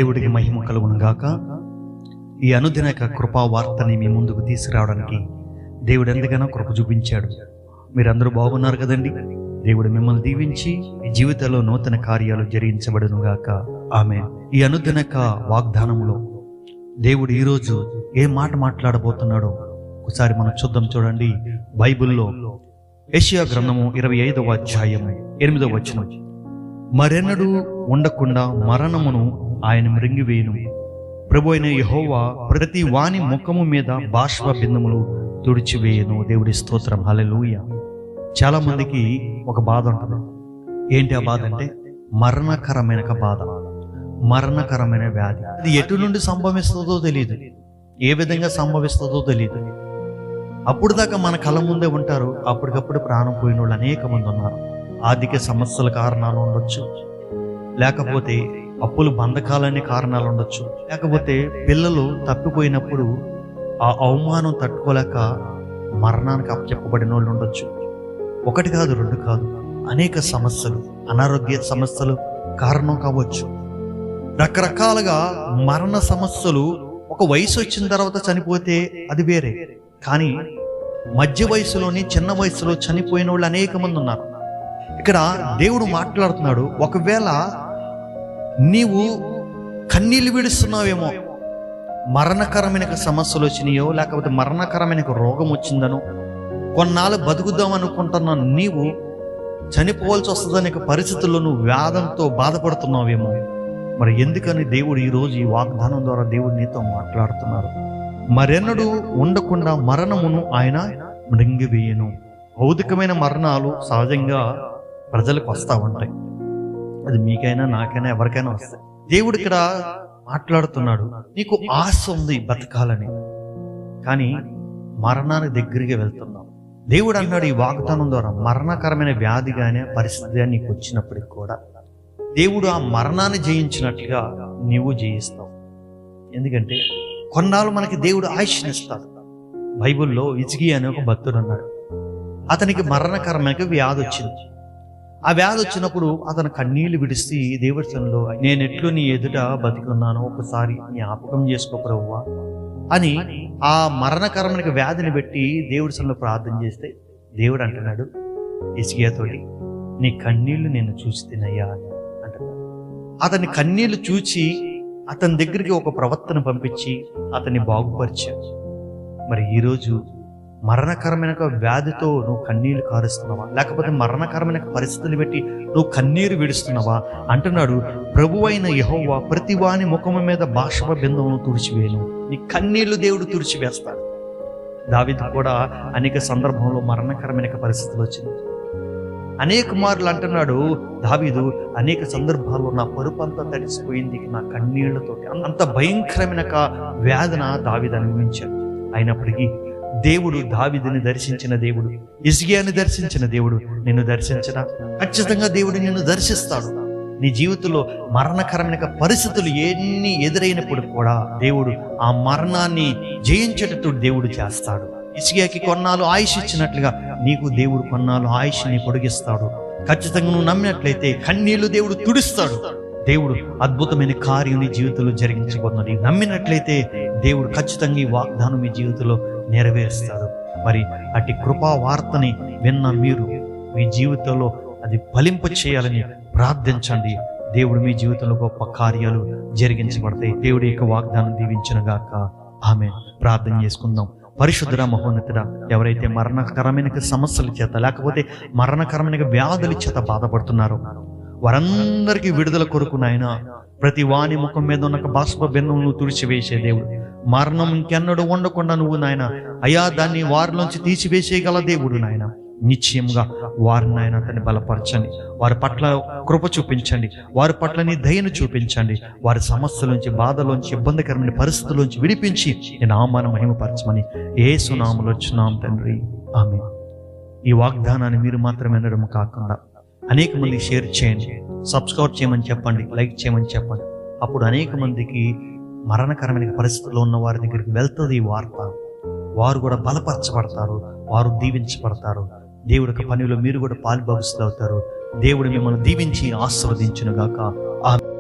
దేవుడికి మహిమ కలుగును గాక. ఈ అనుదిన కృపా వార్తని మీ ముందుకు తీసుకురావడానికి దేవుడు ఎంతగానో కృప చూపించాడు. మీరందరూ బాగున్నారు కదండి. దేవుడు మిమ్మల్ని దీవించి మీ జీవితంలో నూతన కార్యాలు జరిగించబడును గాక. ఆమేన్. ఈ అనుదినక వాగ్దానంలో దేవుడు ఈరోజు ఏ మాట మాట్లాడబోతున్నాడో ఒకసారి మనం చూద్దాం. చూడండి, బైబిల్లో యెషయా గ్రంథము 25వ అధ్యాయం 8వ వచనం. మరెన్నడూ ఉండకుండా మరణమును ఆయన మృంగివేయును. ప్రభు అయిన యెహోవా ప్రతి వాని ముఖము మీద బాష్ప బిందములు తుడిచివేయును. దేవుడి స్తోత్రం, హల్లెలూయా. చాలా మందికి ఒక బాధ ఉంటుంది. ఏంటి ఆ బాధ అంటే మరణకరమైన బాధ, మరణకరమైన వ్యాధి. అది ఎటు నుండి సంభవిస్తుందో తెలియదు, ఏ విధంగా సంభవిస్తుందో తెలియదు. అప్పుడు దాకా మన కళ్ళ ముందే ఉంటారు, అప్పటికప్పుడు ప్రాణం పోయిన వాళ్ళు అనేక మంది ఉన్నారు. ఆర్థిక సమస్యల కారణాలు ఉండొచ్చు, లేకపోతే అప్పులు బంధకాలనే కారణాలు ఉండొచ్చు, లేకపోతే పిల్లలు తప్పిపోయినప్పుడు ఆ అవమానం తట్టుకోలేక మరణానికి అప్పచెప్పబడిన వాళ్ళు ఉండొచ్చు. ఒకటి కాదు, రెండు కాదు, అనేక సమస్యలు, అనారోగ్య సమస్యలు కారణం కావచ్చు. రకరకాలుగా మరణ సమస్యలు. ఒక వయసు వచ్చిన తర్వాత చనిపోతే అది వేరే, కానీ మధ్య వయసులోని చిన్న వయసులో చనిపోయిన వాళ్ళు అనేక మంది ఉన్నారు. ఇక్కడ దేవుడు మాట్లాడుతున్నాడు, ఒకవేళ నీవు కన్నీళ్ళు విడుస్తున్నావేమో, మరణకరమైన సమస్యలు వచ్చినాయో, లేకపోతే మరణకరమైన రోగం వచ్చిందనో, కొన్నాళ్ళు బతుకుదాం అనుకుంటున్నాను, నీవు చనిపోవాల్సి వస్తుందనే పరిస్థితుల్లో నువ్వు వ్యాధంతో బాధపడుతున్నావేమో. మరి ఎందుకని దేవుడు ఈరోజు ఈ వాగ్దానం ద్వారా దేవుడు నీతో మాట్లాడుతున్నారు. మరెన్నడూ ఉండకుండా మరణమును ఆయన మృంగివేయును. భౌతికమైన మరణాలు సహజంగా ప్రజలకు వస్తూ ఉంటాయి. అది మీకైనా నాకైనా ఎవరికైనా వస్తాయి. దేవుడు ఇక్కడ మాట్లాడుతున్నాడు, నీకు ఆశ ఉంది బతకాలని, కానీ మరణానికి దగ్గరికి వెళ్తున్నావు. దేవుడు అన్నాడు ఈ వాగ్దానం ద్వారా, మరణకరమైన వ్యాధి కానీ పరిస్థితి కానీ నీకు వచ్చినప్పటికి కూడా దేవుడు ఆ మరణాన్ని జయించినట్లుగా నీవు జయిస్తావు. ఎందుకంటే కొన్నాళ్ళు మనకి దేవుడు ఆయుష్నిస్తాడు. బైబిల్లో హిజ్కియా అనే ఒక భక్తుడు అన్నాడు, అతనికి మరణకరమైన వ్యాధి వచ్చింది. ఆ వ్యాధి వచ్చినప్పుడు అతను కన్నీళ్లు విడిసి దేవుడి సన్నిధిలో, నేను ఎట్లు నీ ఎదుట బతికున్నానో ఒకసారి జ్ఞాపకం చేసుకో ప్రభువా అని ఆ మరణకరమైన వ్యాధిని పెట్టి దేవుడి సన్నిధిలో ప్రార్థన చేస్తే దేవుడు అంటున్నాడు హిజ్కియాతోటి, నీ కన్నీళ్లు నేను చూసి తినయ్యా అని అంటున్నాడు. అతని కన్నీళ్లు చూచి అతని దగ్గరికి ఒక ప్రవక్తను పంపించి అతన్ని బాగుపరిచాడు. మరి ఈరోజు మరణకరమైన వ్యాధితో నువ్వు కన్నీళ్లు కారుస్తున్నావా, లేకపోతే మరణకరమైన పరిస్థితులు పెట్టి నువ్వు కన్నీరు విడుస్తున్నావా? అంటున్నాడు, ప్రభువైన యెహోవా ప్రతి వాని ముఖము మీద బాష్ప బిందువును తుడిచివేయను. నీ కన్నీళ్లు దేవుడు తుడిచివేస్తాడు. దావీదు కూడా అనేక సందర్భంలో మరణకరమైన పరిస్థితులు వచ్చింది. అనేక మార్లు అంటున్నాడు దావీదు, అనేక సందర్భాల్లో నా పరుపు అంతా తడిసిపోయింది నా కన్నీళ్లతో. అంత భయంకరమైన వ్యాధన దావీదు అనుభవించాడు. అయినప్పటికీ దేవుడు దావీదుని దర్శించిన దేవుడు, హిజ్కియాని దర్శించిన దేవుడు నిన్ను దర్శించడా? ఖచ్చితంగా దేవుడు నిన్ను దర్శిస్తాడు. నీ జీవితంలో మరణకరమైన పరిస్థితులు ఎన్ని ఎదురైనప్పుడు కూడా దేవుడు ఆ మరణాన్ని జయించేటట్టు దేవుడు చేస్తాడు. హిజ్కియాకి కొన్నాళ్ళు ఆయుష్ ఇచ్చినట్లుగా నీకు దేవుడు కొన్నాళ్ళు ఆయుష్ని పొడిగిస్తాడు. ఖచ్చితంగా నువ్వు నమ్మినట్లయితే కన్నీళ్లు దేవుడు తుడుస్తాడు. దేవుడు అద్భుతమైన కార్యం నీ జీవితంలో జరిగించబోతున్నాడు. నమ్మినట్లయితే దేవుడు ఖచ్చితంగా ఈ వాగ్దానం మీ జీవితంలో నెరవేరుస్తాడు. మరి అట్టి కృపా వార్తని విన్న మీరు మీ జీవితంలో అది ఫలింప చేయాలని ప్రార్థించండి. దేవుడు మీ జీవితంలో గొప్ప కార్యాలు జరిగించబడతాయి. దేవుడి యొక్క వాగ్దానం దీవించునుగాక. ఆమేన్. ప్రార్థన చేసుకుందాం. పరిశుద్ధుడా, మహోన్నతుడా, ఎవరైతే మరణకరమైన సమస్యల చేత లేకపోతే మరణకరమైన వ్యాధుల చేత బాధపడుతున్నారో వారందరికీ విడుదల కొరకు నాయన ప్రతి వాని ముఖం మీద ఉన్న బాష్ప బిందువును తుడిచివేసే దేవుడు, మరణం ఇంకెన్నడూ ఉండకుండా నువ్వు నాయన అయ్యా దాన్ని వారిలోంచి తీసివేసేయగల దేవుడు నాయన. నిశ్చయంగా వారిని నాయన అతన్ని బలపరచండి, వారి పట్ల కృప చూపించండి, వారి పట్ల నీ దయను చూపించండి. వారి సమస్యలోంచి, బాధలోంచి, ఇబ్బందికరమైన పరిస్థితుల్లోంచి విడిపించి నీ నామాన్ని మహిమపరచమని యేసు నామములో వచ్చున్నాం తండ్రి, ఆమేన్. ఈ వాగ్దానాన్ని మీరు మాత్రమే వినడం కాకుండా అనేక మంది షేర్ చేయండి, సబ్స్క్రైబ్ చేయమని చెప్పండి, లైక్ చేయమని చెప్పండి. అప్పుడు అనేక మందికి మరణకరమైన పరిస్థితుల్లో ఉన్న వారి దగ్గరికి వెళ్తుంది ఈ వార్త. వారు కూడా బలపరచబడతారు, వారు దీవించబడతారు. దేవుడి యొక్క పనిలో మీరు కూడా పాలుభాగస్తులు అవుతారు. దేవుడు మిమ్మల్ని దీవించి ఆశీర్వదించునుగాక.